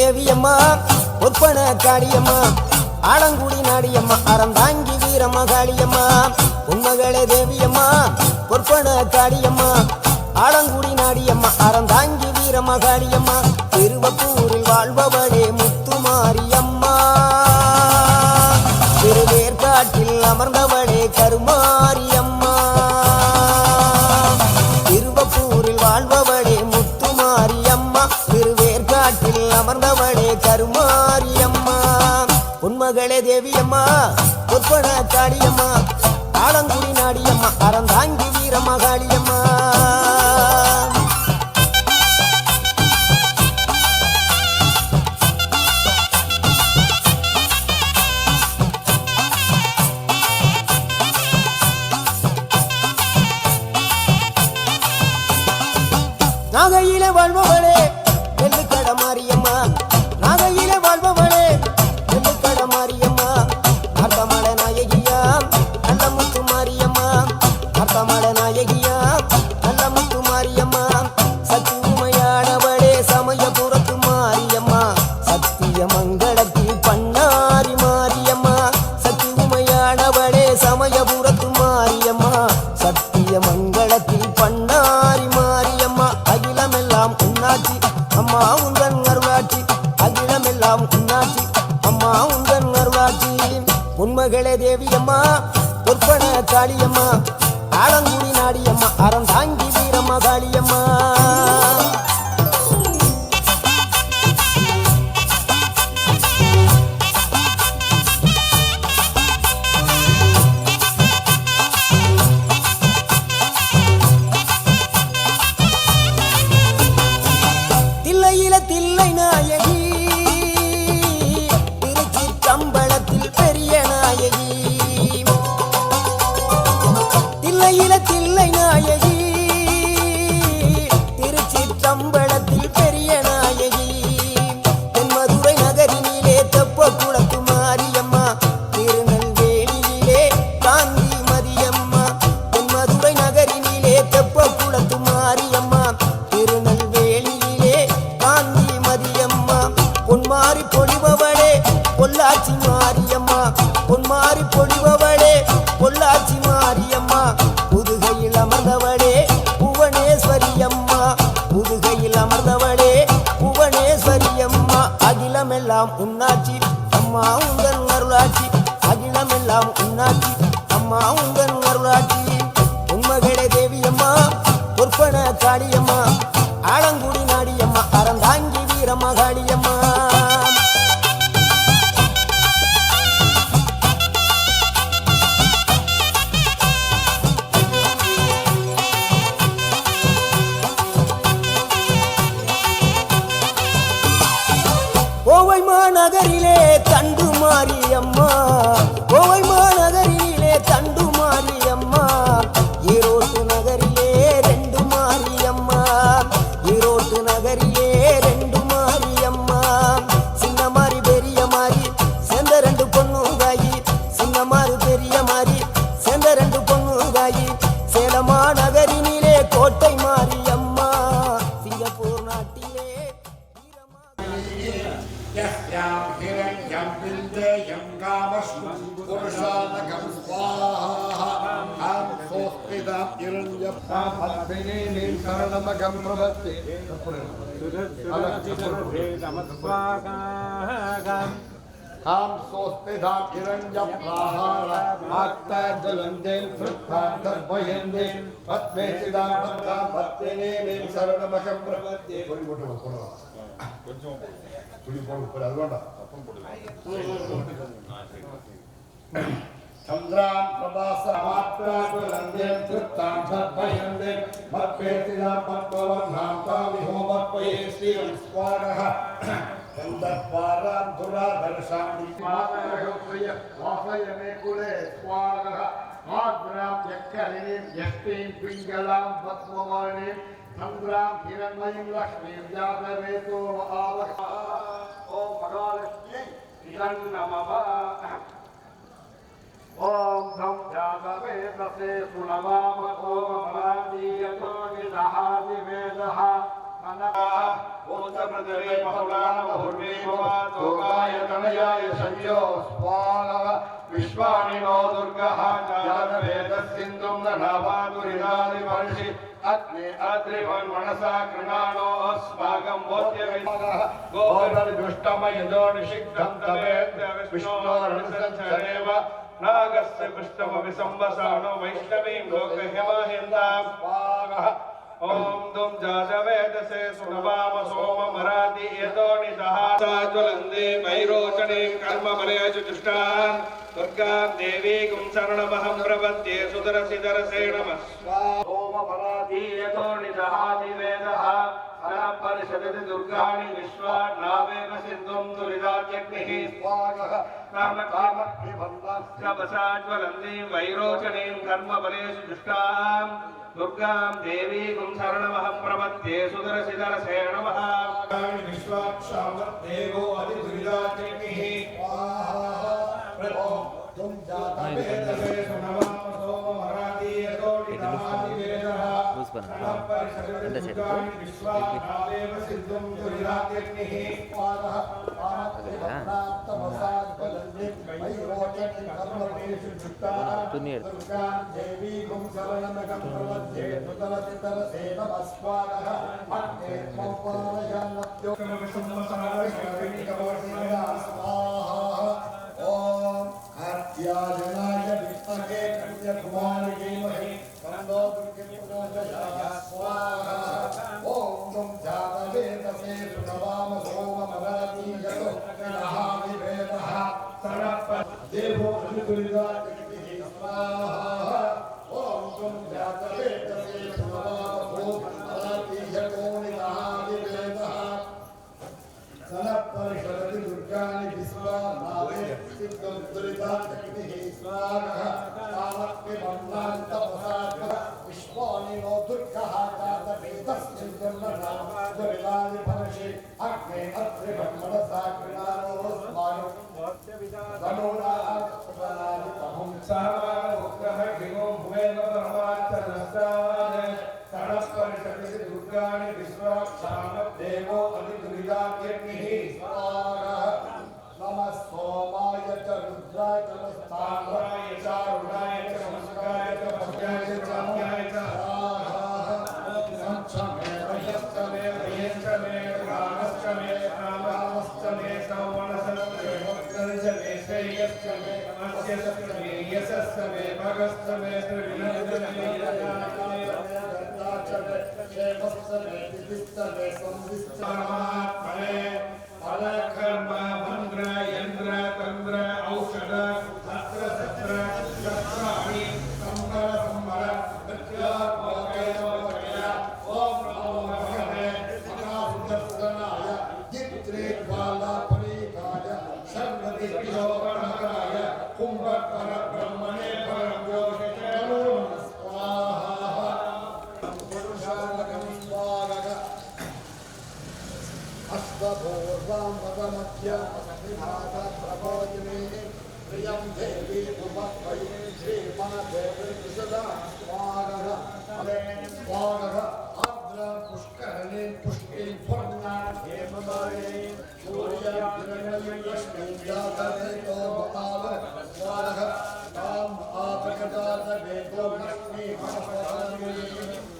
தேவியம்மா ஒப்பன காளியம்மா ஆலங்குடி நாடியம்மா அறந்தாங்கி வீரம்மா காளியம்மா உண்மகளே தேவியம்மா ஒப்பன காளியம்மா ஆலங்குடி நாடியம்மா அறந்தாங்கி வீரம்மா காளியம்மா திருவப்பூரில் வாழ்பவளே முத்துமாரியம்மா திருவேற்காட்டில் அமர்ந்தவளே கருமாரியம்மா திருவப்பூரில் வாழ்பவளே முத்துமாரியம்மா திருவேற்காட்டில் அமர்ந்தவளே கருமாரியம்மா உண்மகளே தேவியம்மா ஒப்பன காளியம்மா ஆலங்குடி நாடியம்மா அறந்தாங்கி வீரம்மா காளியம்மா நாகையிலே வாழ்பவளே வெள்ளிக்கட மாரியம்மா நாகையிலே வாழ்பவளே வெள்ளிக்கட மாரியம்மா அர்த்தமட நாயகியா நல்ல முத்து மாரியம்மா அர்த்தமட நாயகியா நல்ல முத்து மாரியம்மா சக்தி உமையானவளே சமயபுரத்து மாரியம்மா சத்திய மங்களத்தில் பண்ணாரி மாரியம்மா சக்தி உமையானவளே சமயபுரத்து மாரியம்மா சத்திய மங்களத்தில் பண்ணாரி மாரியம்மா அகிலமெல்லாம் உன்னாட்சி அம்மா உந்தன் அருளாட்சி அகிலமெல்லாம் உன்னாட்சி அம்மா உந்தன் அருளாட்சி உண்மகளே தேவியம்மா ஒப்பன காளியம்மா ஆலங்குடி நாடியம்மா அறந்தாங்கி வீரம்மா காளியம்மா தில்லை நாயகி திருச்சி கம்பளத்தில் பெரிய நாயகி தில்லை நாயகி திருச்சி கம்பளத்தில் பெரிய நாயகி தென்மதுரை நகரினிலே தெப்ப குளத்து மாரியம்மா திருநெல்வேலியிலே காந்தி மதியம்மா தென்மதுரை நகரினிலே தெப்ப குளத்து மாரியம்மா திருநெல்வேலியிலே காந்தி மதியம்மா பொன்மாரி பொழிபவளே பொள்ளாச்சி மாரியம்மா பொன்மாரி பொழிபவளே பொள்ளாச்சி மாரியம்மா புதுகையில் அமர்ந்தவளே புவனேஸ்வரியம்மா புதுகையில் அமர்ந்தவளே புவனேஸ்வரியம்மா அகிலமெல்லாம் உன்னாட்சி அம்மா உந்தன் அருளாட்சி அகிலமெல்லாம் உன்னாட்சி அம்மா உந்தன் அருளாட்சி உண்மகளே தேவியம்மா ஒப்பன காளியம்மா ஆலங்குடி நாடியம்மா அறந்தாங்கி வீரம்மா காளியம்மா கோவை மாநகரிலே தண்டு மாரியம்மா கோவை மாநகரிலே தண்டு மாரியம்மா ஈரோட்டு நகரிலே ரெண்டு மாரியம்மா ஈரோட்டு நகரிலே ரெண்டு மாரியம்மா சின்ன மாறி பெரிய மாறி சேர்ந்த ரெண்டு பொண்ணுதாயி சின்ன மாறி பெரிய மாறி சேர்ந்த ரெண்டு பொண்ணுதாயி சேலமா நகரினிலே கோட்டை மாரியம்மா சிங்கப்பூர் நாட்டிலே Ham sospedam iranjam prahara Atta jalandem fritthatar bayendem Patmesidam pattam patteneem saranamakam pravadye Kodi potu podu Kodi podu aduvanda appam podu Chandram prabhasa atta jalandem fritthatar bayendem Patmesidam pattam namta vihomapaye sriram swadaha Chandapvaram Dhuradharsham Madharahotraya Vasayane Kule Swagaha Madhram Yakkarinim Yastim Pingalam Patmavanim Chandram Hiranmayim Lakshmim Yadaveto Avakha Om Mahalakshmi Idan Namava Om Dham Yadavetase Sunavama Om Pradiyatoni Dahadi Vedaha उत्तरप्रदेशे बहुलानमहुर्वे भवातोगाय तनयाय संयो स्वाहा विश्वानि no दुर्गः जातवेदस्सिन्धुं ननावातुरिदादि वर्षि अग्ने अद्रिवन् मनसा कृणानो अस्माकं बोध्यविद्मः गोवर्धनदुष्टमयदो निषिद्धं तवेद्य विष्णोर्निसञ्चरेव नागस्य पृष्ठमपि संवसानो वैष्णवीं लोकहिमहिन्दां स्वाहा ओम दुम जातवेदसे सुनवाम सोममराति यतो निदहासा ज्वलन्ते वैरोचने कर्मबलेषु दुष्टान् दुर्गां देवीं शरणमहं प्रपद्ये सुदरसिदरसे नमः सोममराति यतो निदहाति वेदः अनपरिषदति दुर्गाणि विश्वान्नावेव सिन्धुं दुरिदात्यग्निः स्वाहा कामकामभिबन्धस्य वसाज्वलन्ते वैरोचने कर्मबलेषु दुष्टान् दुर्गां देवीं शरणमहं प्रपद्ये सुदरसिदरसे नमः विश्वाक्षामदेवो अधिदुरिदाग्निः तुम जातवेदसे सुनवाम सोममराति यतो निदहाति वेदः अनपरिषदति दुर्गाणि विश्वान्नावेव सिन्धुं दुरिदाग्निः स्वाहा ओम अत्याजनाय विष्णवे कन्याकुमारी धीमहि तन्नो दुर्गे प्रचोदयात् स्वाहा ओम तुम जातवेदसे सुनवाम सोममराति यतो निदहाति वेदः देवो दुरिदाग्निः स्वाहा ओम तुम जातवेदसे सुनवाम सोममराति यतो निदहाति वेदः सनपरिषदति दुर्गाणि विश्वानावे सिद्धं दुरिदाग्निः स्वाहा कामक्तिमन्नान्तपसात् विश्वानि नो दुर्गः जातवेदस्मिन् ब्रह्मणा दुरिदानि भवसि अग्ने अत्रिवं मनसा कृणानो स्मारो गणोरात्मनानि तमुं सहमानभुक्तः गिरो भुवेन परमार्थनस्तान् सनपरिषदति दुर्गाणि विश्वाक्षामदेवो अधिदुरिदाग्निः स्वाहा नमः सोमाय च रुद्राय च स्थावराय च अरुणाय च नमस्काराय च भव्याय च चान्याय च संक्षमे वयश्च मे वयश्च मे प्राणश्च मे प्राणाश्च मे सौमनसश्च मे मोक्षश्च मे श्रेयश्च मे नमस्यश्च मे यशश्च मे भगश्च मे त्रिविधश्च मे गन्धाश्च मे क्षेमश्च मे दिविश्च मे संविश्च परमात्मने फलकर्म मंत्र यंत्र तंत्र औषध शस्त्र शस्त्र शस्त्राणि संवर संवर नित्यात्मकेय ओम नमो भगवते महासुदर्शनाय जित्रे ज्वालापरीकाय सर्वदिव्योपनकाय कुंभकर ब्रह्मणे परम योगिने नमो स्वाहा पुरुषानकं स्वाहा अष्टभूर्वां पदमध्यामसन्निधात प्रभोजने प्रियं देवी भुवत्वयि श्रीमादेवी विशदा स्वाहा स्वाहा आर्द्र पुष्करणे पुष्टिं पूर्णां हेममाये सूर्यं किरणं रश्मिं जातवेदो भाव स्वाहा ताम् आपकदात वेदो लक्ष्मी मनस्वरमे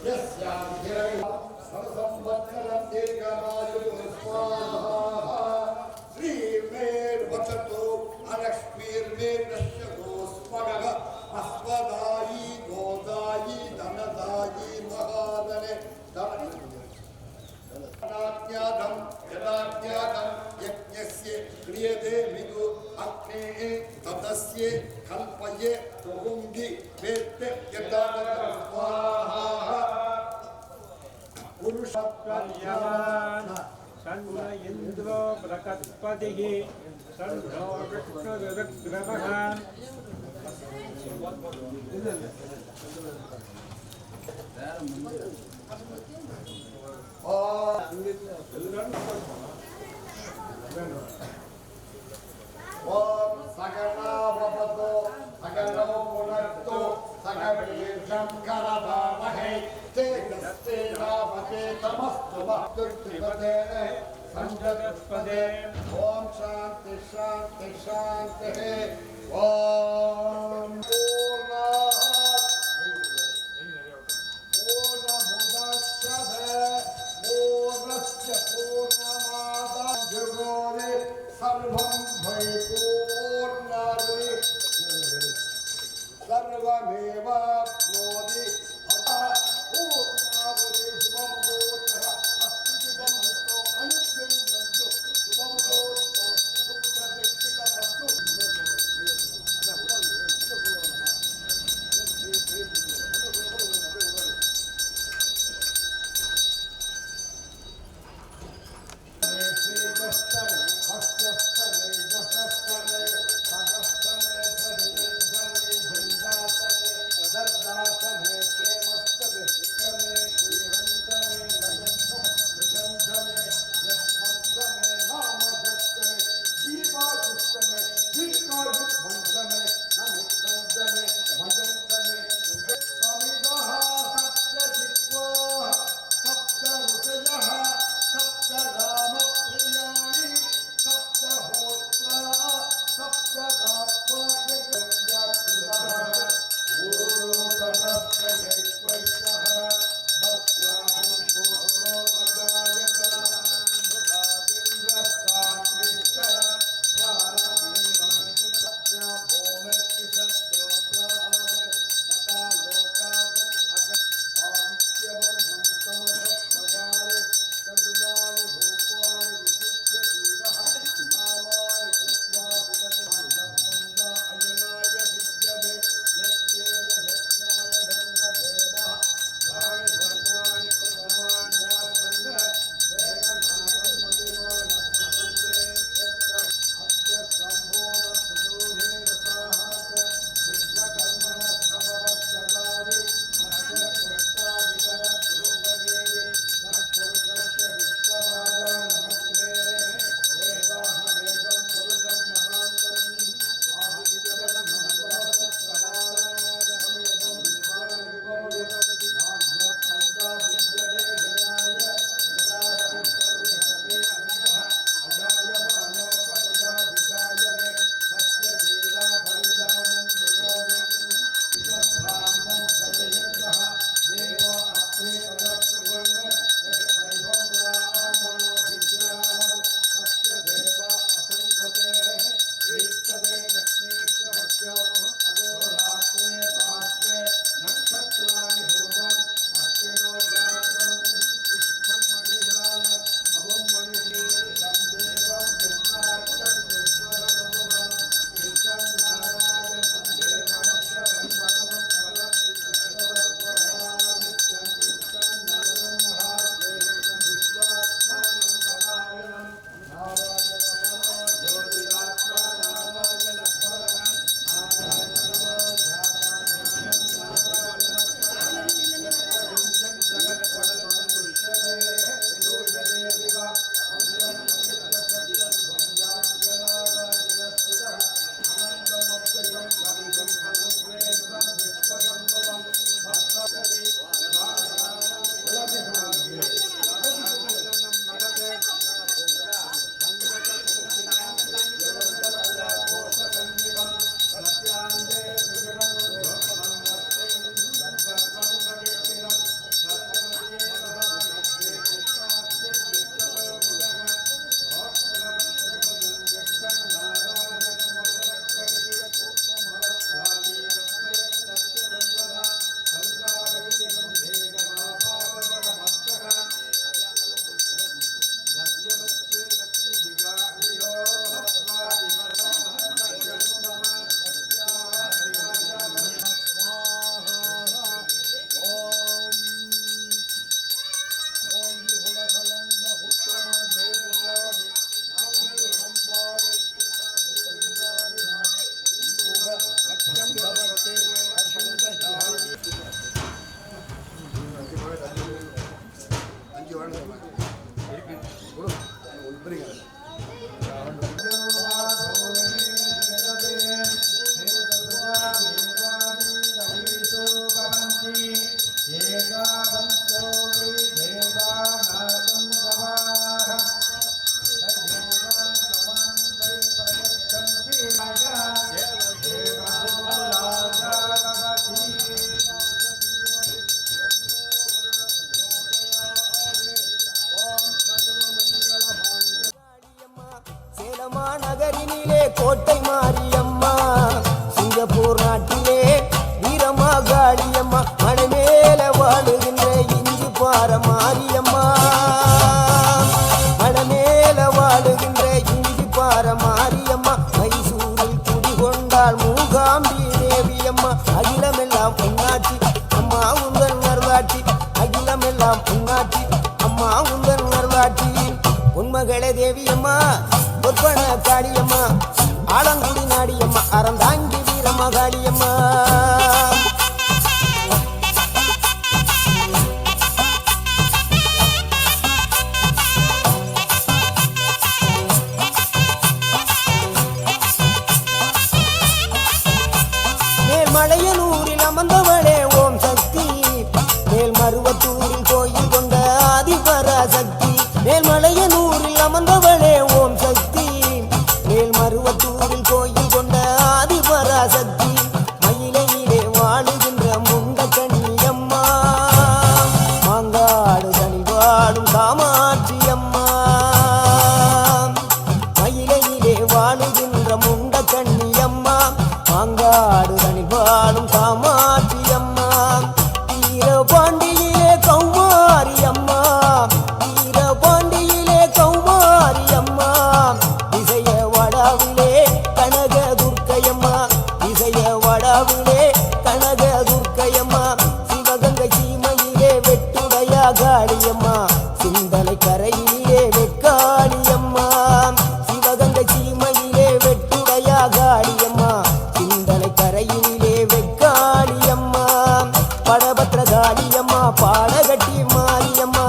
यस्यां हिरण्यं सर्वसंवत्सरं दीर्घमायुः स्वाहा श्रीर्मेर्वसतु अलक्ष्मीर्मेर्नश्यतो स्मगः अस्मदायी गोदायी धनदायी महादने धनाज्ञातं यदाज्ञातं यज्ञस्य क्रियते मिदु अग्नेः ततस्य कल्पये तुहुंगि वेत्ते यदागतं स्वाहा पुरुषप्रज्ञान सन्न इन्द्रो बृहस्पतिः सन्नो विष्णुरुग्रवः ओम सकला भवतो सकलो पुनर्तो सकवीर्यं करभामहे तेजस्तेनावते तमस्तु मस्तुर्त्रिपदे संजगत्पदे ओम शांति शांति शांति ओम पूर्णमुदच्यते पूर्णस्य पूर्णमादाय सर्वं वै पूर्णादि सर्वमेवाप्नोति अतः पूर्णावति शुभं भूतः अस्ति शुभं भूतो अनुत्यं नन्दो शुभं भूतो सुप्रतिष्ठितमस्तु கோட்டை மாரியம்மா சிங்கப்பூர் நாட்டிலே வீரமாகாளியம்மா மலை மேல வாழுகின்ற இஞ்சி பார மாரியம்மா மலை மேல வாழுகின்ற இஞ்சி பார மாரியம்மா மைசூரில் குடிகொண்டாள் மூகாம்பி தேவியம்மா அகிலமெல்லாம் பொன்னாட்சி அம்மா உங்கள் நர்வாட்சி அகிலமெல்லாம் பொன்னாட்சி அம்மா உங்கள் நர்வாட்சி உண்மகளே தேவியம்மா பொற்பன காளியம்மா ஆலங்குடி நாடியம்மா அறந்தாங்கி வீரமகாளியம்மா மேல்மலையனூரில் அமர்ந்தவளே ஓம் சக்தி மேல்மருவத்தூரில் கோயில் கொண்ட ஆதிபராசக்தி மேல்மலையனூரில் அமர்ந்தவளே ஓம் சக்தி மேல்மருவத்தூரில் கோயில் கொண்ட ஆதிபராசக்தி மயிலையிலே வாழுகின்ற முண்ட கண்ணியம்மா மாங்காடு தனி வாழும் காமாட்சி அம்மா மயிலையிலே வாழுகின்ற முண்ட கண்ணியம்மா மாங்காடு தனி வாழும் காமாட்சி அம்மா வீரபாண்டியிலே கௌமாரி அம்மா வீரபாண்டியிலே கௌமாரி அம்மா இசைய வடாவிலே கனக துர்க்கையம்மா இசைய வடாவிலே கனக துர்க்கையம்மா சிவகங்கை சீமையிலே வெட்டுடையா காளியம்மா சிந்தலை கரையிலே வெக்காளியம்மா சிவகங்கை சீமையிலே வெட்டுடையா காளியம்மா சிந்தலை கரையிலே வெக்காளியம்மா படபத்ரகாளியம்மா பாடகட்டி மாரியம்மா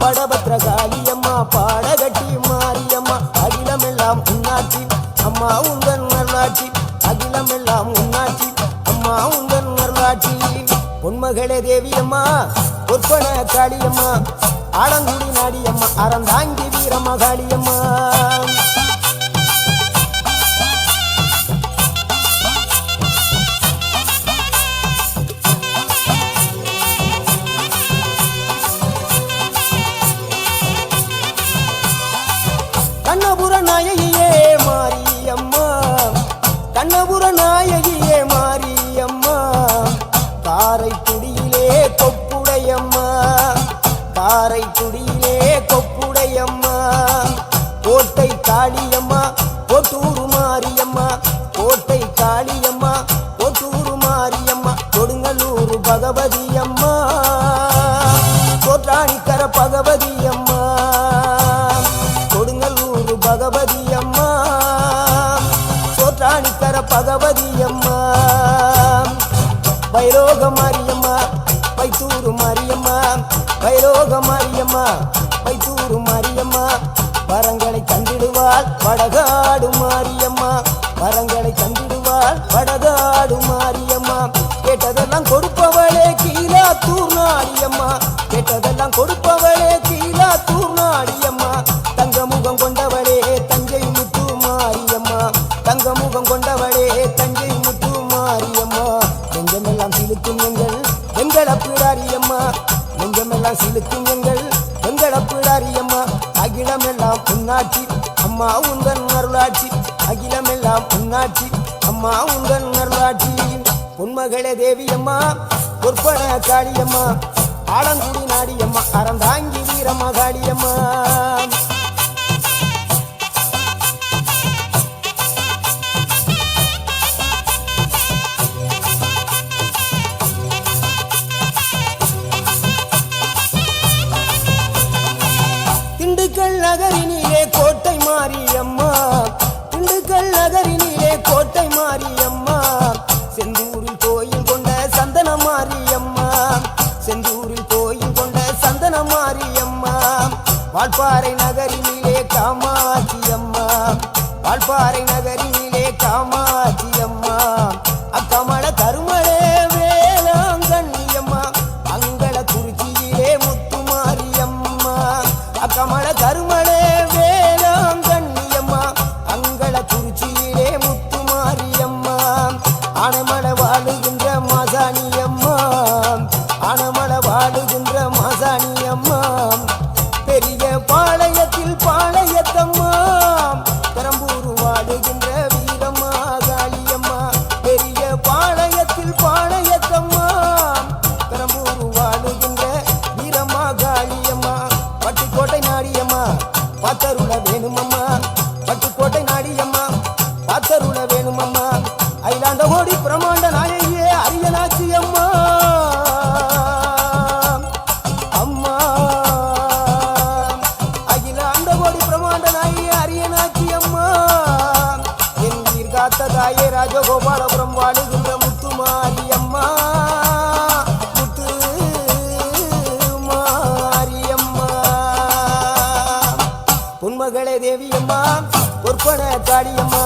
படபத்ரகாளியம்மா பாடகட்டி மாரியம்மா அகிலமெல்லாம் உன்னாட்சி அம்மா உங்கள் நல்லாட்சி அகிலமெல்லாம் உன்னாட்சி அம்மா உங்கள் நல்லாட்சி பொன்மகளே தேவியம்மா பொற்பன காளியம்மா ஆலங்குடி நாடியம்மா அறந்தாங்கி வீரமகாளியம்மா கண்ணபுர நாயகியே மாரியம்மா கண்ணபுர நாயகியே மாரியம்மா காரைக்குடியிலே கொப்புடையம்மா காரைக்குடியிலே கொப்புடையம்மா கோட்டை காளியம்மா கோட்டூரு மாரியம்மா கோட்டை காளியம்மா கோட்டூரு மாரியம்மா கொடுங்கல்லூர் பகவதி அம்மா கோட்டாணிக்கர பகவதி அம்மா கொடுங்கல்லூர் பகவதி அம்மா சோற்றாணிக்கர பகவதி அம்மா வைரோக மாரியம்மா வைத்தூரு மாரியம்மா வைரோக மாரியம்மா வைத்தூரு மாரியம்மா வரங்களை தந்திடுவாள் வடகாடு மாரியம்மா வரங்களை தந்திடுவாள் வடகாடு மாரியம்மா கேட்டதெல்லாம் கொடுப்பவளே கீழாத்தூர் நாடியம்மா கேட்டதெல்லாம் கொடுப்பவளே கீழாத்தூர் நாடியம்மா தங்க முகம் கொண்டவளே தஞ்சை முத்து மாரியம்மா தங்க முகம் கொண்டவளே தஞ்சை முத்து மாரியம்மா நெஞ்சமெல்லாம் சிலுக்கும் எங்கள் அப்பிடாரியம்மா நெஞ்சமெல்லாம் சிலுக்கும் எங்கள் அப்பிடாரியம்மா அகிலமெல்லாம் உன்னாட்சி அம்மா உங்கள் அருளாட்சி அகிலமெல்லாம் உன்னாட்சி அம்மா உங்கள் அருளாட்சி பொன்மகளே தேவியம்மா பொற்பன காளியம்மா ஆலங்குடி நாடியம்மா அறந்தாங்கி வீரமகாளியம்மா திண்டுக்கல் நகரினிலே கோட்டை மாரியம்மா திண்டுக்கல் நகரினிலே கோட்டை மாரியம்மா செந்தூரில் கோயில் கொண்ட சந்தன மாரியம்மா செந்தூரில் கோயில் கொண்ட சந்தன மாரியம்மா வால்பாறை நகரினிலே காமாட்சி அம்மா வால்பாறை நகரினிலே காமாட்சி அம்மா அக்கமல கருமளே வேளாங்கண்ணியம்மா அங்கள குறிச்சியிலே முத்துமாரியம்மா அக்கமல கருமளே வேளாங்கண்ணியம்மா அங்கள குறிச்சியிலே முத்துமாரியம்மா ஆனைமலை வாழுகின்ற மாசாணியம்மா ஆனைமலை வாழுகின்ற மாசாணியம்மா பெரிய பாளையத்தில் பாளையத்தம்மா பெரம்பூர் வாழுகின்ற வேணும் அம்மா அயிலாண்ட கோடி பிரமாண்ட நாயகியே அரியனாச்சி அம்மா அம்மா அகிலாண்ட கோடி பிரமாண்ட நாயகியே அரியனாச்சி அம்மா என் உயிர் காத்த தாயே ராஜகோபாலபுரம் வாழுகின்ற முத்துமாரி அம்மா முத்து மாரியம்மா பொன்மகளே தேவியம்மா பொற்பன காளியம்மா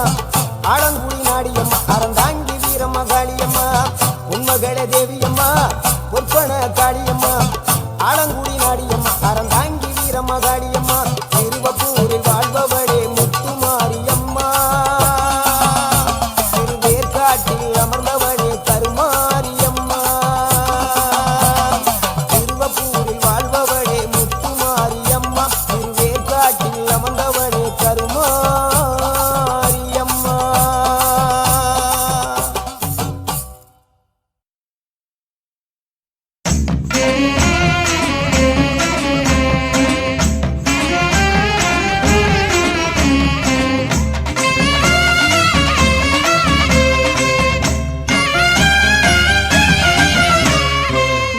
ஆலங்குடி நாடியம்மா அறந்தாங்கி வீரம்மா காளியம்மா பொன்மகளே தேவியம்மா பொற்பன காளியம்மா ஆலங்குடி நாடியம்மா அறந்தாங்கி வீரம்மா காளியம்மா திருவப்பூரில் வாழ்பவளே முத்துமாரியம்மா திருவேற்காட்டில் அமர்ந்தவளே கருமாரியம்மா திருவப்பூரில் வாழ்பவளே முத்துமாரியம்மா திருவேற்காட்டில் அமர்ந்தவளே கருமாரியம்மா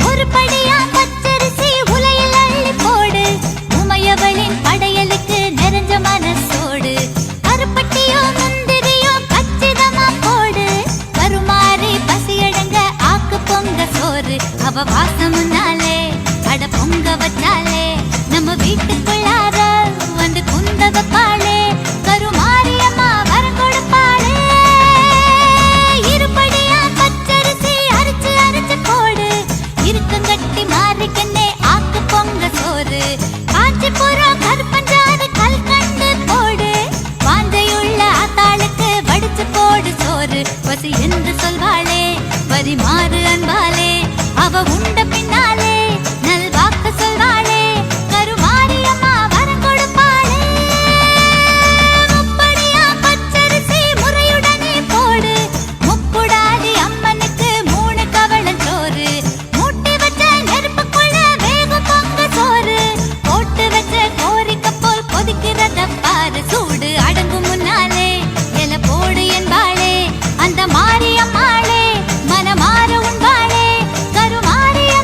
ஒரு படியா பச்சரிசி உலையில் அள்ளி போடு உமையவளின் படையலுக்கு நிறைஞ்ச மனசோடு கருப்பட்டியோ முந்திரியோ கச்சிதமா போடு கருமாறி பசியடங்க ஆக்கு பொங்க சோறு அவ வாசமுன்னாலே அட பொங்க வச்சாலே நம்ம வீட்டுக்குள்ளார வந்து குந்த வைப்பாளே கருமாரியம்மா வரம் கொடுப்பாளே இருபடியா பச்சரிசி அரைச்சு அரைச்சு போடு இருக்கங்கட்டி மாறிக்கண்ணே ஆக்கு பொங்க சோறு காஞ்சிபுரம் கருப்பஞ்சாறு கல்கண்டு போடு வாஞ்சையுள்ள ஆத்தாளுக்கு வடிச்சு போடு சோறு பசி என்று சொல்வாளே பரிமாறு அன்பாலே அவ உண்ட பின்னாலே நல்வாக்கு சொல்வாளே கருமாரியம்மா வரம் கொடுப்பாளே முப்படியா பச்சரிசி முறையுடனே போடு முப்புடாதி அம்மனுக்கு 3 கவளஞ்சோறு மூட்டி வச்ச நெருப்புக்குள்ள வேகம் பொங்க சோறு போட்டு வச்ச கோரிக்கை போல் கொதிக்கிறத பாரு சூடு அடங்கும் முன்னாலே எல போடு என்பாளே அந்த மாரியம்மாளே மனமாற உண்பாளே கருமாரியம்மா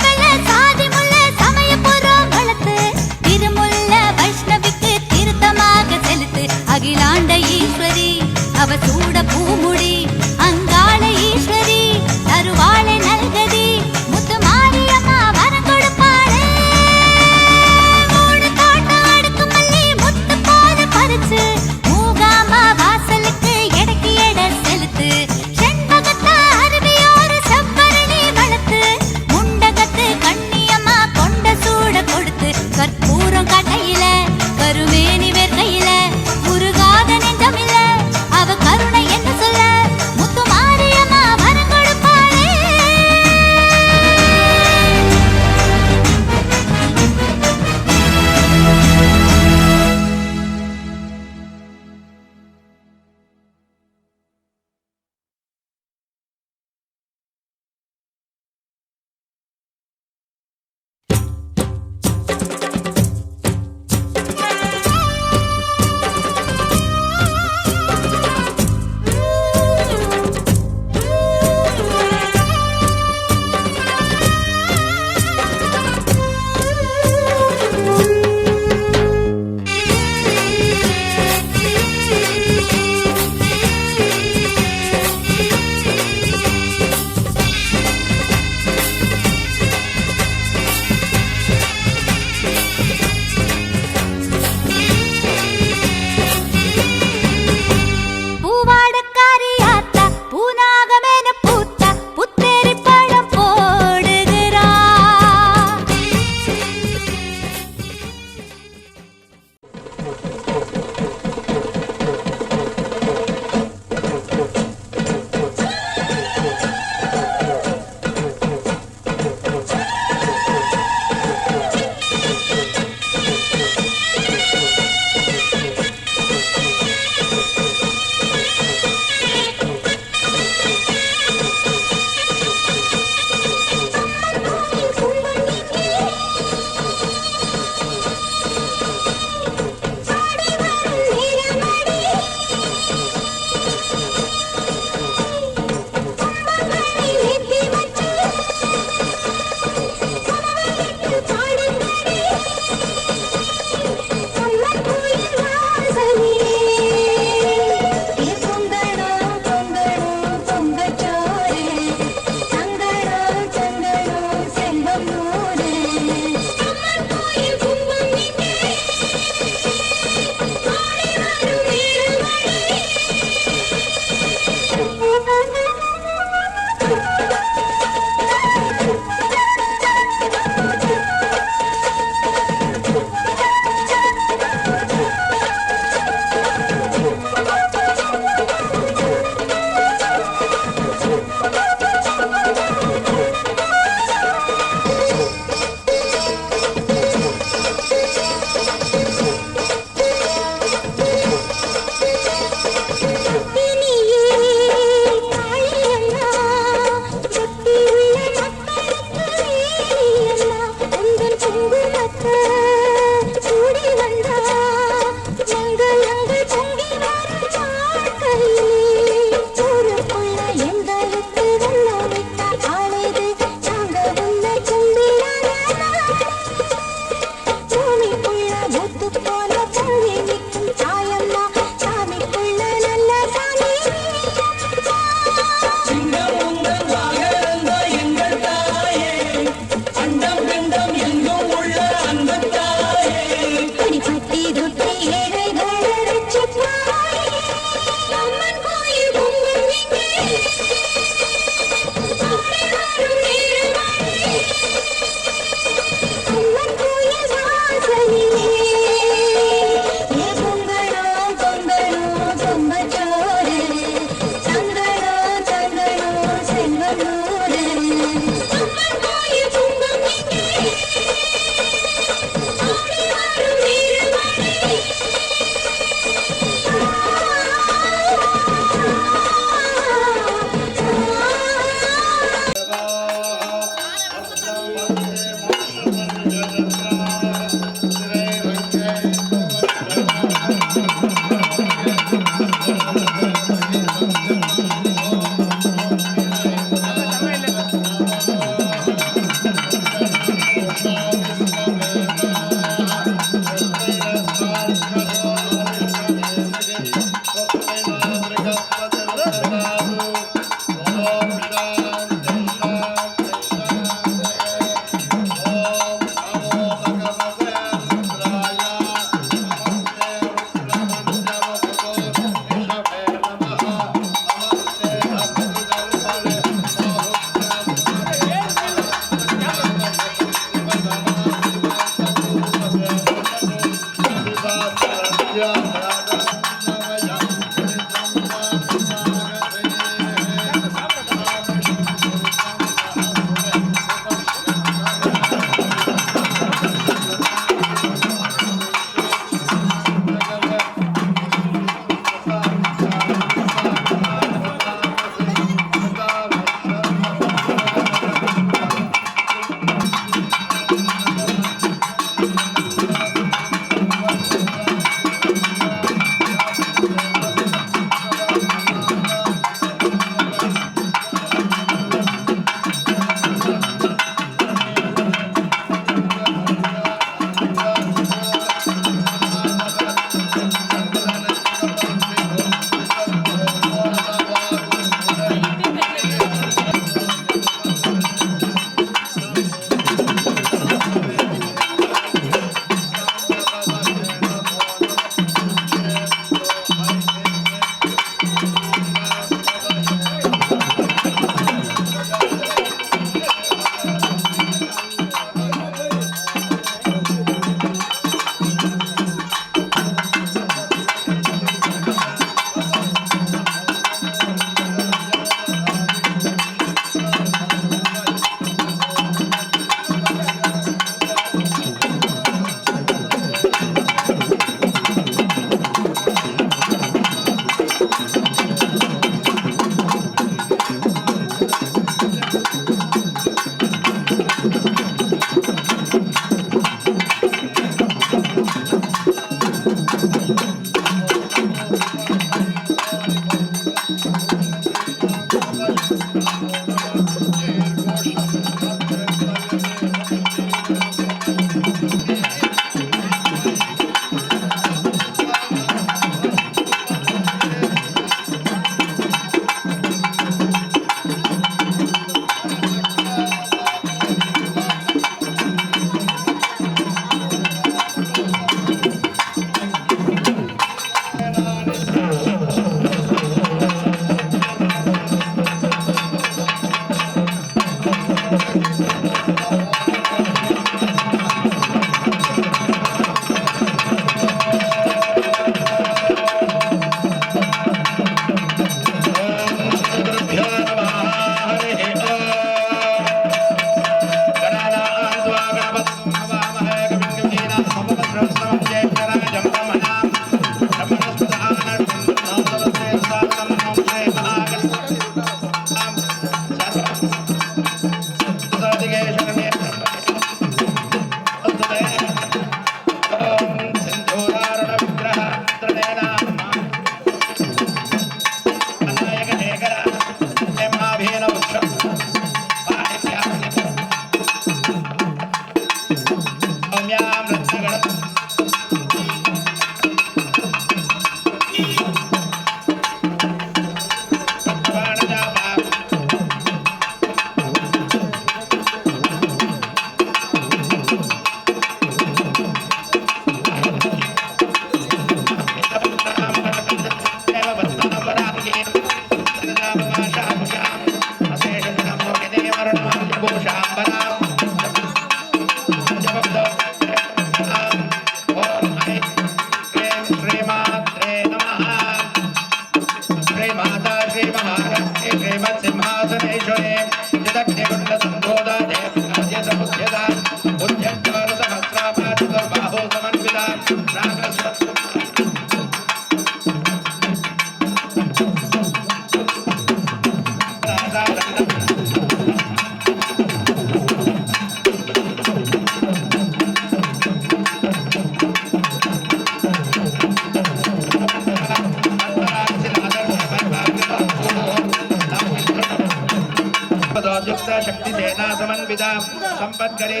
सेना समन्विता संपत्करे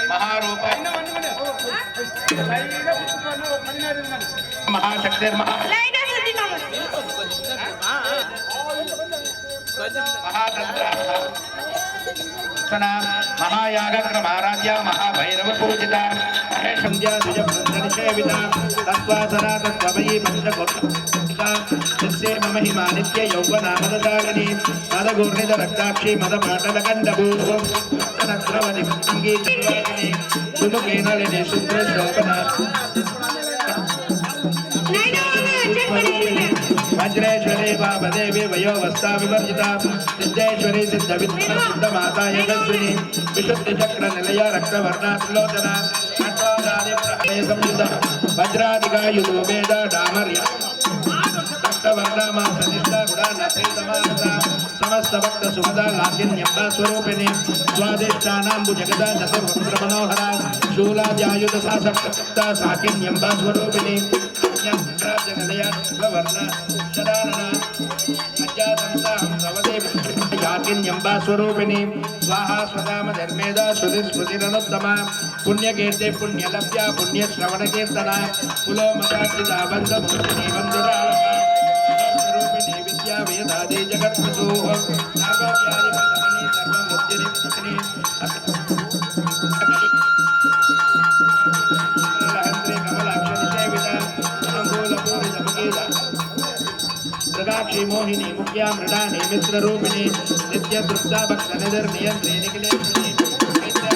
महारूप महाशक्तिर्महा महायागक्रमाराध्या महाभैरव पूजिता संध्या द्विजवृन्दनिषेविता तत्त्वासना तत्त्वमयी पञ्चकोटिता तस्यै मम हिमा नित्य यौवनामदशालिनी मदगूर्णितरक्ताक्षी मदपाटलकण्डभूः तद्रवनिभङ्गी चर्वादिनी सुमुखेन लिनि शुभ्रशोभना वज्रेश्वरी वामदेवी वयोवस्था विवर्जिता सिद्धेश्वरी सिद्धविद्या सिद्धमाता यशस्विनी विशुद्धिचक्र निलय रक्तवर्णा त्रिलोचना खट्वादादिप्रहय संयुता वज्रादिकायुतो वेद डामर्य रक्तवर्णा मांसनिष्ठा गुणानप्रीतमानता समस्त भक्त सुमदा लाकिन्यम्बा स्वरूपिणी स्वादिष्टानाम्बुजगदा चतुर्वक्त्रमनोहरा शूलाद्यायुध सासक्ता साकिन्यम्बा स्वरूपिणी याकिन्यम्बा स्वरूपिणी स्वाहा स्वधाम धर्मेदा श्रुति स्मृतिरनुत्तमा पुण्यकीर्ति पुण्यलभ्या पुण्यश्रवणकीर्तना कुलोमताचिता बन्धमोहिनी वन्दुरालका विद्या वेदादि जगत्प्रसूः सर्वव्याधिप्रशमनी सर्वमुद्दिनी मृगाक्षी मोहिनी मुख्या मृडानी मित्ररूपिणी नित्य तृप्ता भक्त निधर्नियंत्री निखिलेश्वरी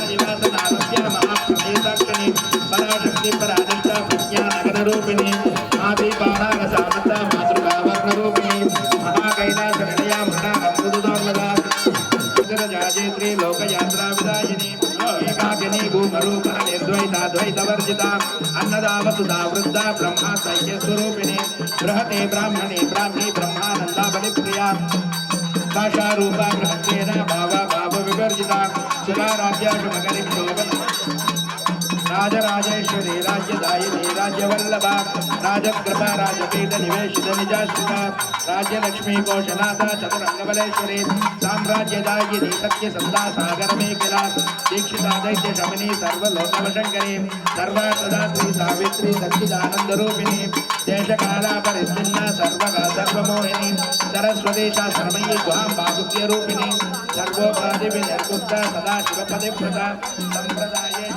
निवासनारोग्य महाप्रदेशाक्षिणी पराशक्ति पराधिष्ठा प्रज्ञा नगररूपिणी आदिपानागसामता मातृका वर्णरूपिणी महाकैलासनिलया मृडा अमृतदौर्लभा जाजेत्री लोकयात्रा विदायिनी एकाकिनी भूमरूपा निर्द्वैताद्वैतवर्जिता अन्नदा वसुधा वृद्धा ब्रह्मा सैक्यस्वरूपिणी बृहते ब्राह्मणे ब्राह्मी ब्रह्मानंदा बलिप्रिया भाषारूपा बृहत्तेन भावा भाव विवर्जिता सुधाराध्या शुभकरी शोभन राजराजेश्वरी राज्यदायिनी राज्यवल्लभा राजकृपा राजपीठ निवेशित निजाश्रिता राज्यलक्ष्मी कोशनाथा चतुरंगबलेश्वरी साम्राज्यदायिनी सत्यसंधा सागर मेखला दीक्षिता दैत्य शमिनी सर्वलोकवशंकरी सर्वार्थदात्री सावित्री सच्चिदानंदरूपिणी देशकाला परिस्थिन्ना सर्वगा सर्वमोहिनी सरस्वती शास्त्रमयी गुहां बाहुक्यरूपिणी सर्वोपाधिविनिर्मुक्ता सदा शिवपतिव्रता संप्रदाये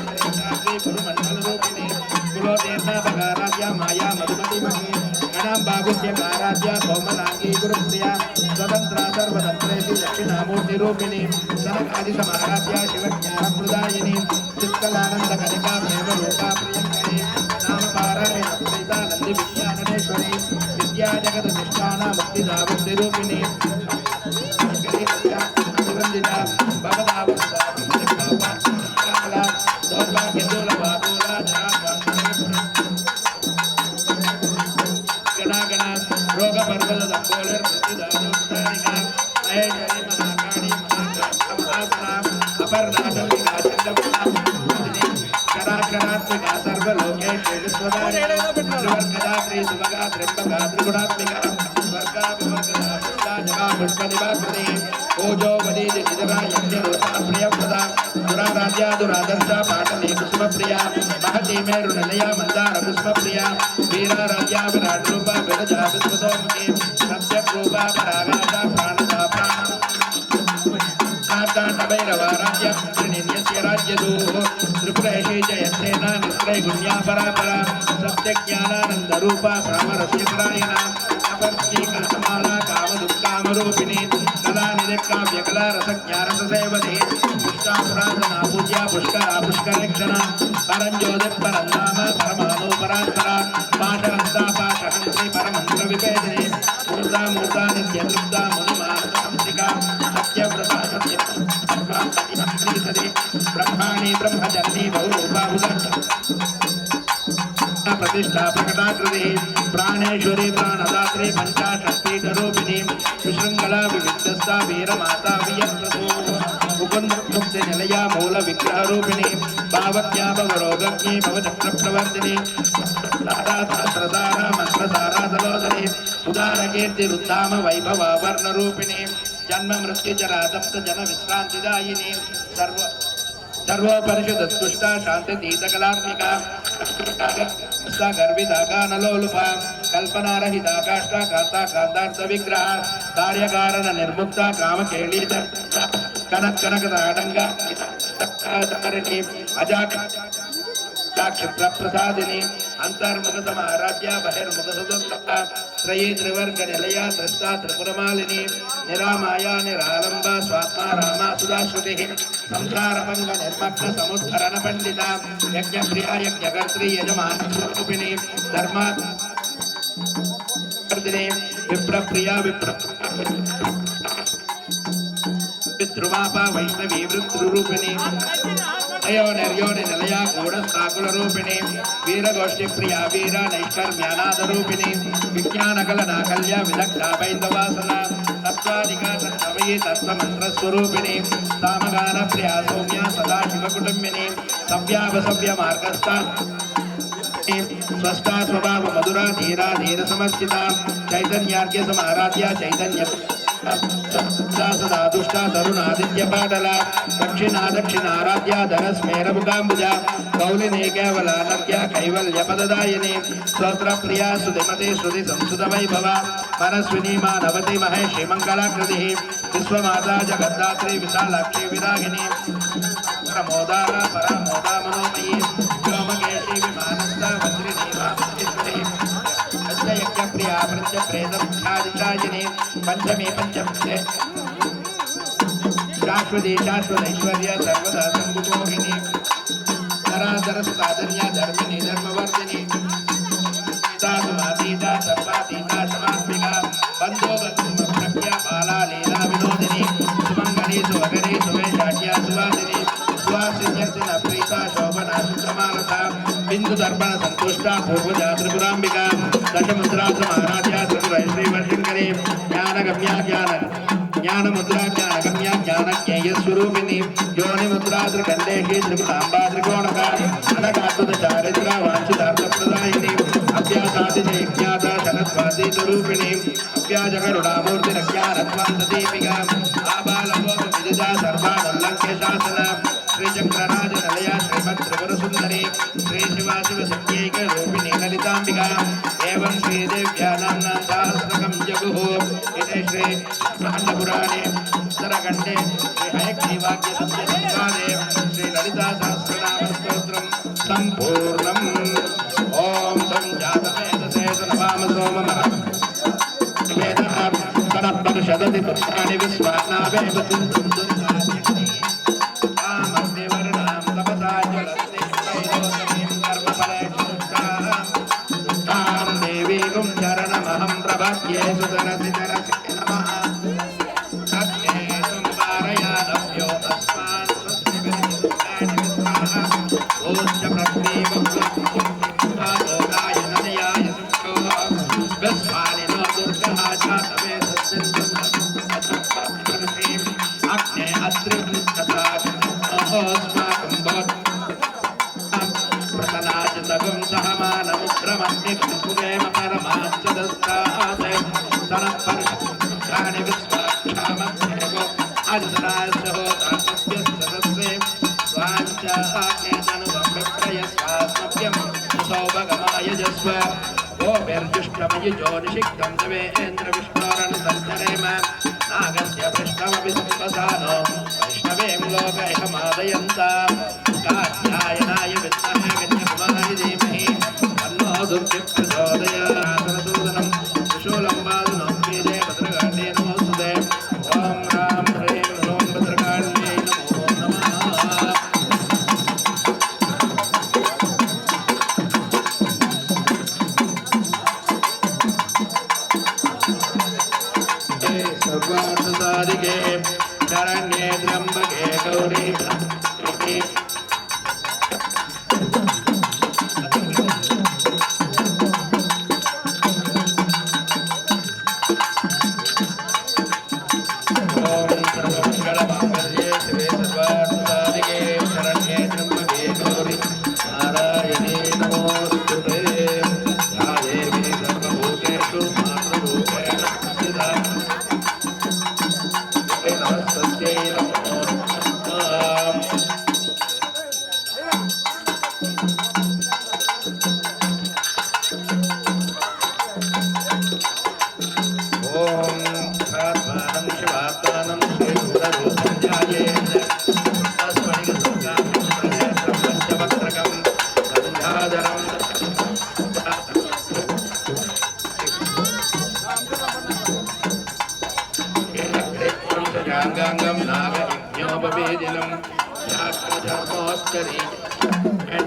गुरुमंडलरूपिणी कुलोदेवता बगाराध्या माया मधुमती मही गणां बाहुक्यकाराध्या कौमलांगी गुरुप्रिया स्वतंत्रा सर्वतंत्रेति दक्षिणामूर्तिरूपिणी सनकादिसमाराध्या शिवज्ञानप्रदायिनी चित्कलानन्दकनिका प्रेमरूपा प्रियङ्करी नामपारायण प्रीता नन्दी विद्याननेश्वरी विद्या जगदधिष्ठाना मुक्तिदा मुक्तिरूपिणी निवन्दिता भवदावस्था रोग पर्वत दंबोलर प्रतिदानोत्तारिका महेश्वरी महाकाली महाकाला अपर्णाचलिका चंडमुखा करात्मिका सर्वलोकेश्वरी त्रिवर्गदात्री सुभगा त्र्यंबका त्रिगुणात्मिका स्वर्गा विवर्गदा जगा पुष्पनिवाकृति ओजो वदीज निजरा यज्ञरूपा प्रियप्रदा दुराराध्या दुरादर्शा पाटली कुसुमप्रिया महती मेरुनिलया मंदार पुष्पप्रिया वीराराध्या विराट रूपा विरजा विश्वतोमुखी सत्यरूपा परागाशा प्राणदा प्राण भैरवाराध्या त्रिनिन्यस्य राज्यदूः त्रिपुरेशी जयसेना नित्रैगुण्या परापरा सत्यज्ञानानन्दरूपा सामरस्य परायणा अपर्णिका समाला कामदुःकामरूपिणी कला निरकाव्यकला रसज्ञानससेवधे पुष्टापुराधना पूज्या पुष्करा पुष्करेक्षणा परञ्ज्योतिः परमाणु परात्परा पाशहस्ता पाशहन्त्री परमन्त्रविभेदिनी मूर्धा मूर्धा नित्यतृप्ता मुनिमानसंसिका सत्यव्रता सत्य ब्रह्माणि ब्रह्मजननी बहुरूपा प्रतिष्ठा प्रकटाकृति प्राणेश्वरी प्राणदात्री पंचाशक्तिरूपिणी विशृंखला विविधस्ता वीरमाता वियप्रसो मुकुंद मुक्ति निलया मूल विग्रह रूपिणी भावज्ञा भवरोगज्ञी भवचक्र प्रवर्तिनी सारा मंत्रसारा तलोदरी उदार कीर्ति रुद्धाम वैभव वर्ण रूपिणी जन्म मृत्यु जरा दप्त जन विश्रांतिदायिनी सर्वोपनिषदुष्टा शांति दीतकलात्मिका गर्भिता गानलोलुपा कल्पना रहिता काष्ठा कांता कांतार्थ विग्रह कार्यकारण निर्मुक्ता काम केलीत कनक कनक ताडंगा क्षिप्र प्रसादिनी अंतर्मुख समाराध्या बहिर्मुख सदुत्तमा त्रयी त्रिवर्ग निलया दृष्टा त्रिपुरमालिनी निरामाया निरालंबा स्वात्मा रामा सुधाश्रुतिः संसार भंग निर्मग्न समुद्धरण पंडिता यज्ञप्रिया यज्ञकर्त्री यजमान स्वरूपिणी धर्मा विप्रप्रिया पितृमापा वैष्णवी वृत्तरूपिणी अयो निर्योनि निलया गूढ़स्थाकुल रूपिणी वीरगोष्ठी प्रिया वीर नैष्कर्म्यानाद रूपिणी विज्ञानकलना कल्या विदग्धा वैन्दवासना तत्त्वादिका तत्त्वमयी तत्त्वमंत्र स्वरूपिणी सामगान प्रिया सौम्या सदाशिव कुटुंबिनी सव्यावसव्य मार्गस्था स्वस्था स्वभाव मधुरा धीरा धीर समर्चिता चैतन्यार्घ्य समाराध्या चैतन्य सदा दुष्टा तरुणादित्य पाटला दक्षिणा दक्षिणाराध्या धनस्मेर मुकाम्बुजा कौलिनी केवलानर्घ्या कैवल्य पददायिनी स्तोत्र प्रिया सुधिमती श्रुति संस्कृत वैभवा मनस्विनी मानवती महेशी मंगलाकृतिः विश्वमाता जगद्धात्री विशालाक्षी विरागिनी प्रमोदारा परामोदा मनोमयी व्योमकेशी विमानस्था वज्रिनी यज्ञप्रिया प्रत्यप्रेतमुख्यादिशायिनी पंचमी पंचमे शाश्वती शाश्वतैश्वर्य सर्वदा संगुमोहिनी धराधर सुताधन्या धर्मिणी धर्मवर्धिनी सुमातीता सर्वातीता समात्मिका बंधो बंधुमप्रज्ञा बाला लीला विनोदिनी सुमंगली सुवगरी सुवेशाट्या सुवासिनी सुवासिन्यर्चन प्रीता शोभना सुप्रमानता बिंदु दर्पण संतुष्टा पूर्वजा त्रिपुरांबिका दशमुद्रा समाराध्या त्रिपुरा श्रीवर्षिंकरी ज्ञानगम्या ज्ञान मुद्रा ज्ञानगम्या ज्ञानज्ञेय स्वरूपिणी योनि मुद्रा त्रिकंडेशी त्रिपुरांबा त्रिकोणका अनगातुत चारित्रा वांछितार्थ प्रदायिनी अभ्यासादिज्ञाता शनत्वादी स्वरूपिणी अभ्याजकरुणामूर्ति ज्ञानत्वांत दीपिका आबालवो विदिता सर्वानल्लंघ्य शासना श्रीचक्रराज निलया श्रीमत् त्रिपुर सुंदरी श्री शिवाशिव सत्यैक रूपिणी ललितांबिका एवं श्रीदेव्या नाम्ना सहस्रकं जगुः इति श्री ब्रह्मपुराणे उत्तरखण्डे श्री हयग्रीवाक्य सत्य संवादे श्री ललिता सहस्रनाम स्तोत्रं संपूर्णम् ओम तं जातवेदसे नमाम सोममः वेदः कनपरिषदति पुत्राणि विश्वानावेव चिन्तं दुर्गानि आमस्तिवर्णां तपसा ज्वलन्ति वैरोचनीं कर्मफलेक्षुष्टां तां देवीं चरणमहं प्रपद्ये सुतरसि तरसि नमः अग्ने संवारयानभ्यो तस्मान् स्वस्तिभिर्युक्तानि विश्वाः ओश्च प्रक्रीवं लोकाय नदयाय सुक्षो विश्वानिनो दुर्गः जातवे अग्ने अत्रिवृत्तता अस्माकं प्रसनाजतगं सहमानमुद्रमग्निकं पुरेम परमाच्चदस्तात् सनत्पर्षाणि विश्वाक्षामध्येवो अजरास्य होतास्यस्य स्वाञ्च आज्ञेतनुवं विप्रयस्वास्मभ्यं सौभगमायजस्व गोभिर्जुष्टमयुजो निषिक्तं देवेन्द्रविष्णोरनुसञ्चरेम नागस्य पृष्ठमपि सम्पसानो वैष्णवीं लोकैकमादयन्तां कात्यायनाय विद्महे कन्याकुमारी धीमहि तन्नो दुर्गिः प्रचोदयात् सरसूदनं त्रिशूलं वादनो वेदे भद्रकाण्डे नमोऽस्तुते ॐ रां ह्रीं ह्रूं भद्रकाण्डे नमो नमः सर्वार्थसाधिके शरण्ये त्र्यम्बके गौरी ओम सर्वमंगलमांगल्ये शिवे सर्वार्थसाधिके शरण्ये त्र्यम्बके गौरी नारायणे नमोस्तुते।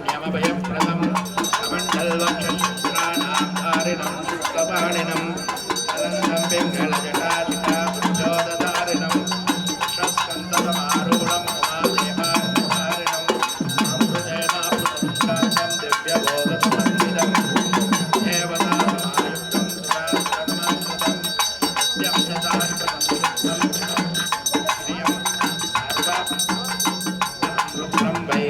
ण्यमभयप्रदं कमण्डलवक्षश्राणां धारिणं शुक्लपाणिनं अलन्दं पिङ्गलजटाधिकाबुद्धोदधारिणं शस्कन्दसमारूढं उमादेहारिणं अमृतेनामृतं दिव्यभोगसमन्वितं देवतासमायुक्तं सुरासनमस्कृतं नित्यं शताष्टसंयुक्तं श्रियं सर्वं वै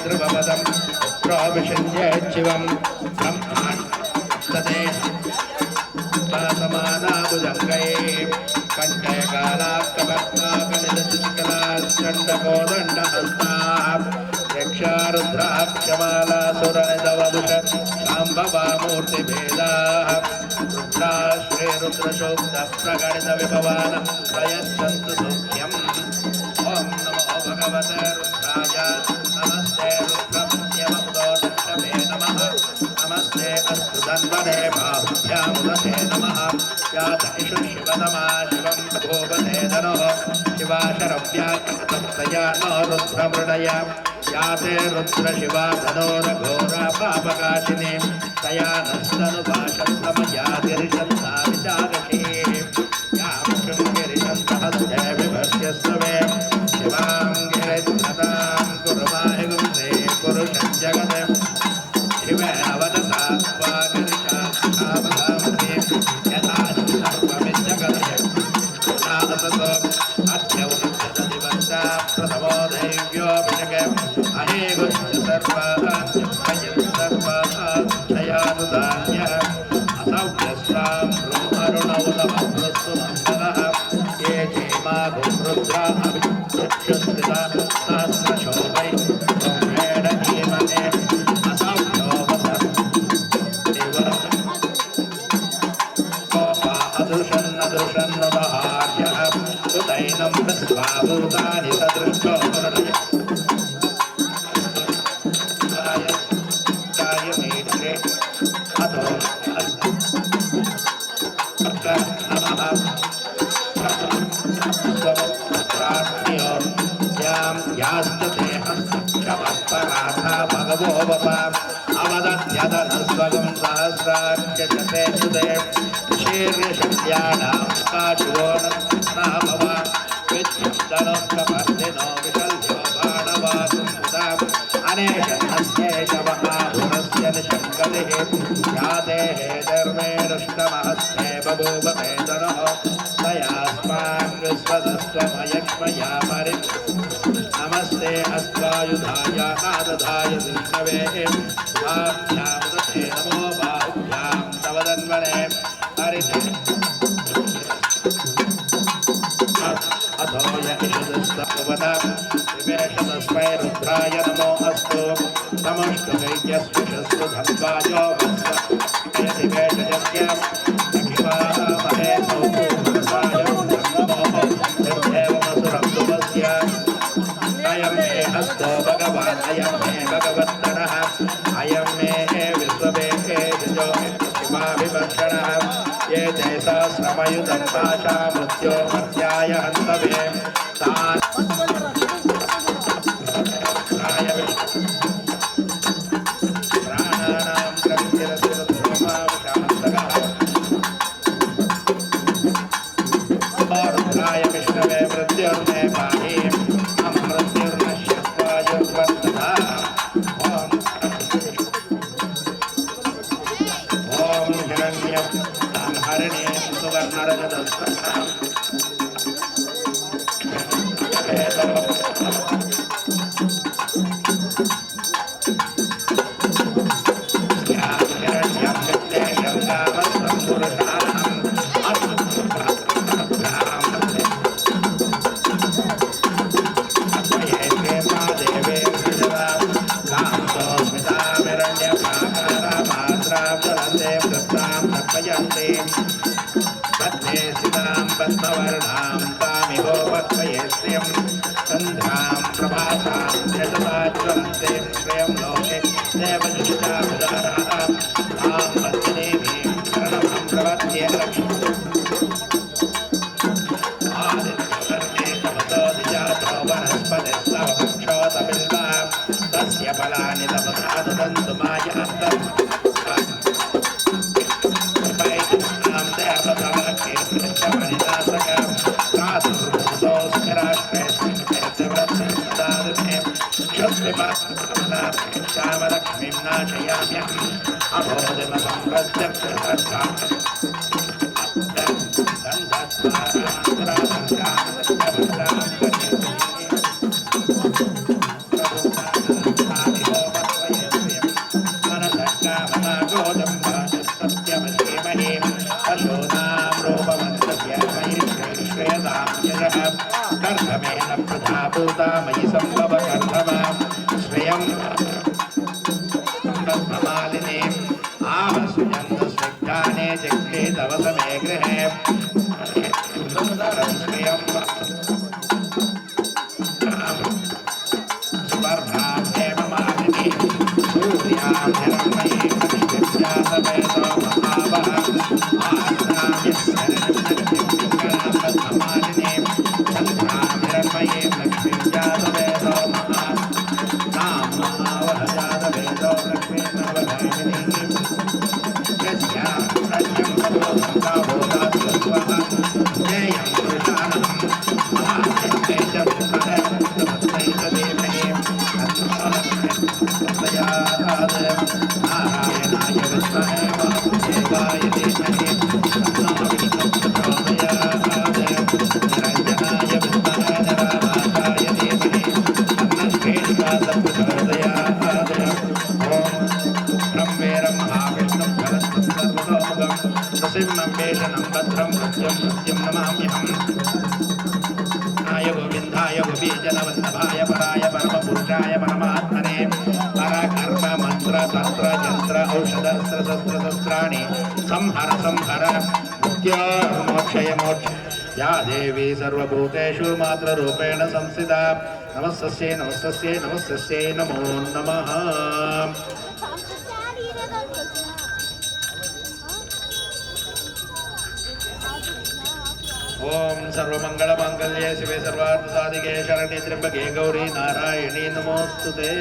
ध्रुवपदं प्रविशन्येच्छिवं ब्रह्माण्डे समानाभुजङ्गै कण्ठे कालाकपर्णाकलितचण्डकोदण्डहस्ताः यक्षारुद्राक्षमाला सुरनिधवदुष शाम्भवामूर्तिभेदाः रुद्रा श्रीरुद्रशोक्तप्रगणितविभवानं प्रयच्छन्तु सौख्यम् ॐ नमो भगवते रुद्राय नमस्ते रुद्रमन्यममुदोदक्षमे नमः नमस्ते अस्तु धन्वने बाहुभ्यामुदते नमः यातैषु शिवतमा शिवं भूपते धनुः शिवाशरव्याकृतया नो रुद्रमृडय याते रुद्रशिवा धनोरघोरा पापकाशिनी तया नस्तनुभाषन्तमयातिरिषन्ता विचारशीः यां शृङ्गिरिषन्तहस्ते विभर्त्यस्तवे शिवां गिरित्रतां कुरुमाहि गुंसे पुरुषं जगत् शिवेन वदसा स्वागिरिशावधामति यथा सर्वमिज्जगदयसतो अध्यवृद्धदिवन्ता प्रथमो दैव्योऽभिषके अहेगुश्च सर्वान् सर्वानुधान्यः असौभ्यस्तां अरुणौलमृत्सु मङ्गलः ये चेमा गुरुद्रा अभिक्षुत्रिता सहस्रशोभै ब्रह्मेण धीमहे असौभ्यो कोपा अदृशन्नदृशन्नुदहार्यः उदैनं विश्वाभूतानि सदृष्टो कार्यमेत्रे अतो यास्ते हस्तक्षमत्पराथा भगवो वपा अवदत्यदनस्वगं सहस्रार्चते सुदे शीर्षण्यानां काशुवो नामव विद्युत्तनोत्कपर्दिनो विशल्यो बाणवाकुमुदाम् अनेशन्नस्येशवहाहुरस्य निशङ्कतिः यातेः धर्मेणुष्टमहस्ते बभूव वेदनः तयास्मान् विश्वदस्त्वमयक्ष्मया परि नमस्ते अस्त्वायुधाय नादधाय विष्णवे स्वाभ्यामुदते नमो बाहुभ्यां तव धन्वने हरिते अथो यशदस्तपवनं विवेशतस्मै रुद्राय नमो अस्तु नमोऽस्तु वैद्यस्विषस्तु धन्वायो वत्सयति वेषयस्य अखिवामहे सौभूमसाय नमो निर्देवमसुरं सुमस्य अयं मे हस्तो भगवान् अयं मे भगवत्तरः अयं मे विश्ववेशो शिवाभिभक्षणः ये ते सहस्रमयुतं पाशा मृत्यो मर्त्याय हन्तवे प्राणानां ग्रन्थिरसुरद्रोमाविशान्तकः रुद्राय विष्णवे मृत्युर्मे पाहि मम मृत्युर्नश्यस्वायुर्वर्तता ॐ हिरण्यं हरिणीं सुवर्णरजतस्तथां हिरण्यं विद्येशं कामस्तं पुरुषाणाम् देवे प्रजापते वृत्तां तर्पयन्ति पद्मे सितां पद्मवर्णां तामिहोपक्वये श्रियं चन्द्रां प्रभासां यशसा ज्वलन्तीं श्रियं लोके देवजुषितामुदाराम् आं पद्मदेवीं शरणं प्रपद्ये तस्य फलानि तपसादन्तु मायान्तम् उपैतुनां देवताकेतमनिनाशकं साधुर्भूतोऽस्मिराष्ट्रेऽस्मिन्वेदव्रतदादमे क्षत्रिपाश्यामलक्ष्मीं नाशयाम्यहम् अबोधिमसंवृद्धम् मयि संभव कर्धमां श्रियं ब्रह्ममालिनीम् आवसुजन्तस्विज्ञाने जग्रे तव समे गृहे श्रियं सुवर्णां हेममालिनीं सूर्यां हिरण्मयीं विद्यासमेतो महावः आस्तां ब्रह्ममालिनीं चन्द्रां हिरण्मयीं गोविंदाय गोपीजनवल्लभाय पराय परमपुरुषाय परमात्मने परकर्म मंत्र तंत्र यंत्र औषध शस्त्र शस्त्राणि संहर संहर मृत्योर्मोक्षय मोक्ष या देवी सर्वभूतेषु मातृरूपेण संस्थिता नमस्तस्यै नमस्तस्यै नमस्तस्यै नमो नमः। ओम सर्वमंगलमांगल्ये शिवे सर्वार्थसाधिके शरण्ये त्र्यंबके गौरी नारायणी नमोस्तुते।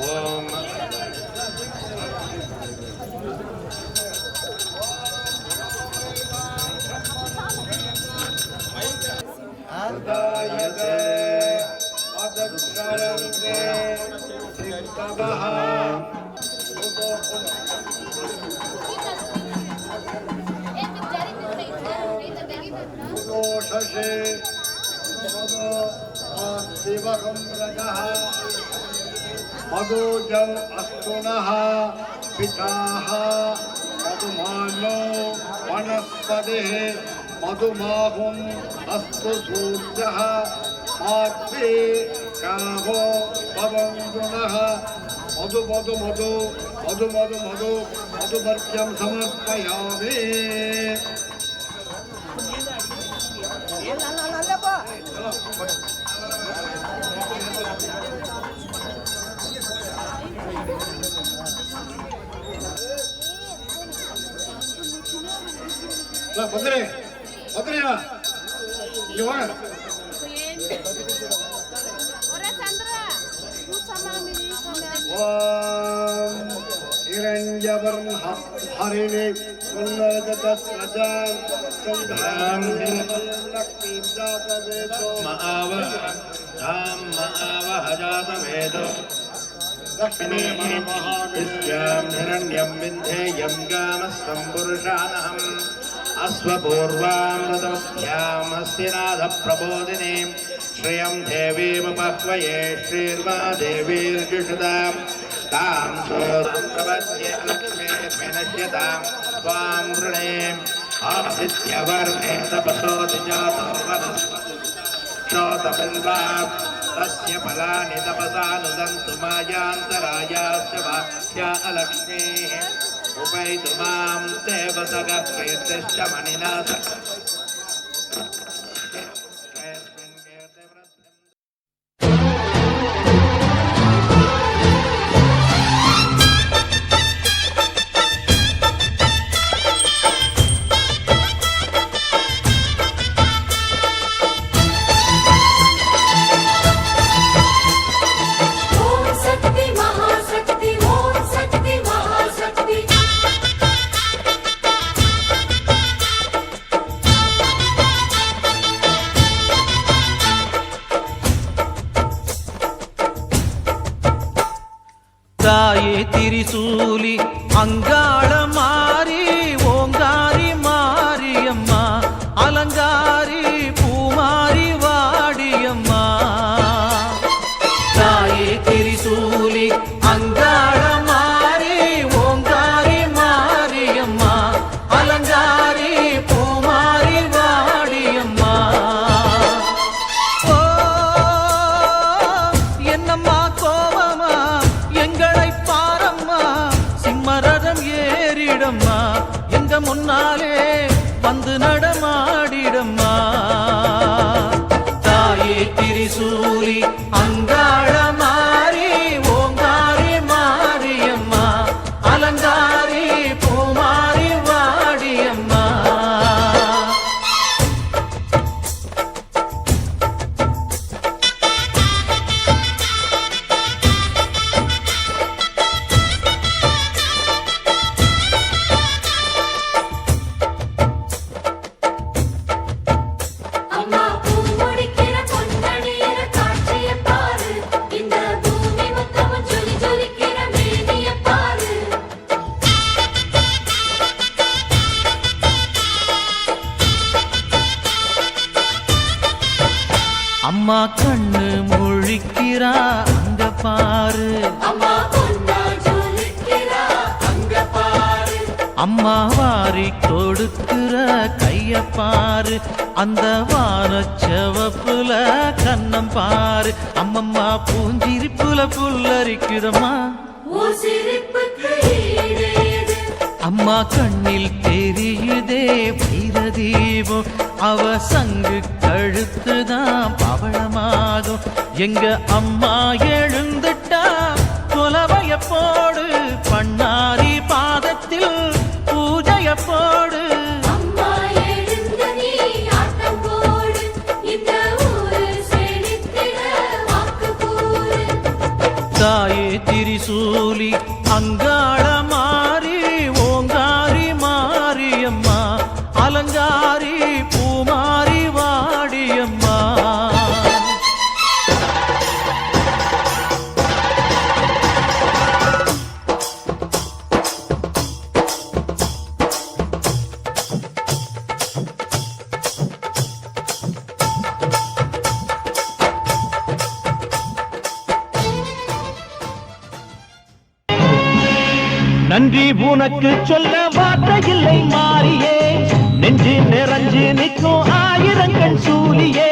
ओम मधुजल अस्तुनः पिताः मधुमानो वनस्पतिः मधुमाहुम् अस्तु सूर्यः मात्रे काभो भवन्तुनः मधु मधु मधु मधु मधु मधु मधुवर्ग्यं समर्पयामि। பத்திரே பத்திரையா இங்க வாங்க. ஓம் இரஞ்சவர்ண ஹரிணி சுல்லததஸ்ரஜாம் சந்திராம் லக்ஷ்மீம் ஜாதவேதோ மாவஹ தாம் மாவஹ ஜாதவேதோ लक्ष्मीं हिरण्यं विन्धेयं गामस्वं पुरुषानहम् अश्वपूर्वामृतभ्यां हस्तिनाथप्रबोधिनीं श्रियं देवीमुपह्वये श्रीर्मा देवीर्जुषतां तां प्रपद्ये लक्ष्मीर्विनश्यतां त्वां वृणे आदित्यवर्णे तपसोऽधिजातो वनस्पतिः पुरुषोत्तमन्वा तस्य फलानि तपसानुदन्तु मायान्तरायाश्च वाह्या अलक्ष्मीः उपैतु मां देवसगः कीर्तिश्च मणिना தாயே திரிசூலி அங்காள மாரி ஓங்காரி மாரியம்மா அலங்காரி பூமாரி வாடியம்மா தாயே திரிசூலி அங்காள மாரி ஓங்காரி மாரியம்மா அலங்காரி பூமாரி வாடியம்மா ஓ என்னம்மா கோவமா எங்களை பாரம்மா சிம்மரதம் ஏறிடம்மா எங்க முன்னாலே வந்து நடமாடிடம்மா தாயே திரிசூலி அங்காள மாரி ஓங்காரி மாரியம்மா அலங்காரி பூமாரி வாடியம்மா அம்மா கண்ணு முழிக்கிறா அங்க பாரு அம்மா வாரி கொடுக்கிற கைய பாரு அந்த வானச்சவப்புல கண்ணம் பாரு அம்மம்மா பூஞ்சிரிப்புல புல்லரிக்குதம்மா அம்மா கண்ணில் தெரியுதே வைரதீபம் அவ சங்கு கழுத்துதான் பவளமாகும் எங்க அம்மா எழுந்துட்டா குலவைய போடு பண்ணாரி பாதத்தில் பூஜைய போடு தாயே திரிசூலி அங்காள மாரி ஓங்காரி மாரியம்மா அலங்காரி பூமாரி வாடியம்மா நன்றி உனக்கு சொல்ல வார்த்தை இல்லை மாறியே நெஞ்சு நிறைஞ்சு நிற்கும் ஆயிரங்கள் சூலியே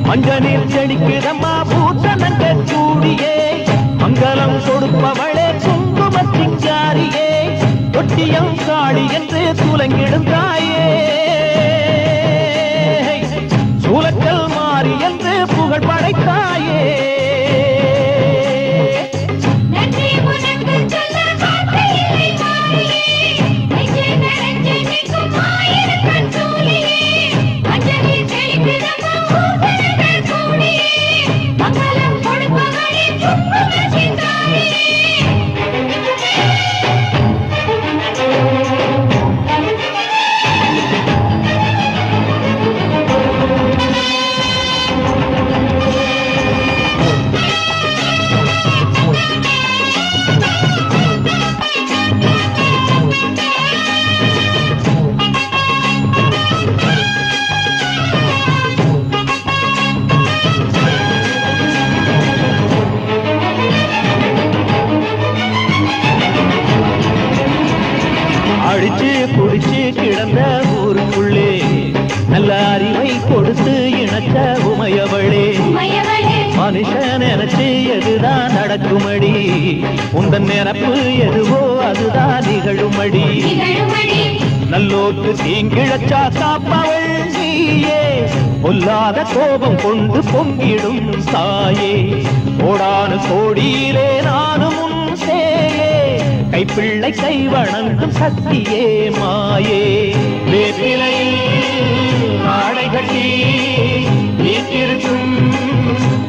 மஞ்ச நீர் செடிக்கிறம்மா பூசணங்க சூடியே மங்களம் கொடுப்பவளே குங்கும சிங்காரியே தொட்டியம் காளி என்று துலங்கிடும் தாயே சூலக்கல் மாறி என்று புகழ் படைத்தாயே மனுஷன் நினைச்சு எதுதான் நடக்குமடி உந்தன் நினைப்பு எதுவோ அதுதான் நிகழுமடி நல்லோர்க்கு தீங்கிழச்சா காப்பவள் நீயே பொல்லாத கோபம் கொண்டு பொங்கிடும் தாயே கோடானு கோடியிலே நானும் உன் சேயே கைப்பிள்ளை கை வணங்கும் சக்தியே மாயே வேப்பிலை ஆடை கட்டி வீட்டிருக்கும்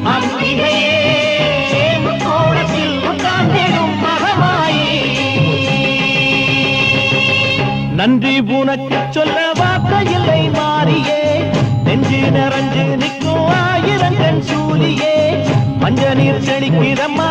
அம்பிகையே கோடத்தில் உட்கார்ந்திடும் மகமாயே நன்றி உனக்கு சொல்ல வார்த்தை இல்லை மாறியே நெஞ்சு நிறைஞ்சு நிற்கும் ஆயிரங்கண் சூலியே மஞ்ச நீர் செடிக்கிறம்மா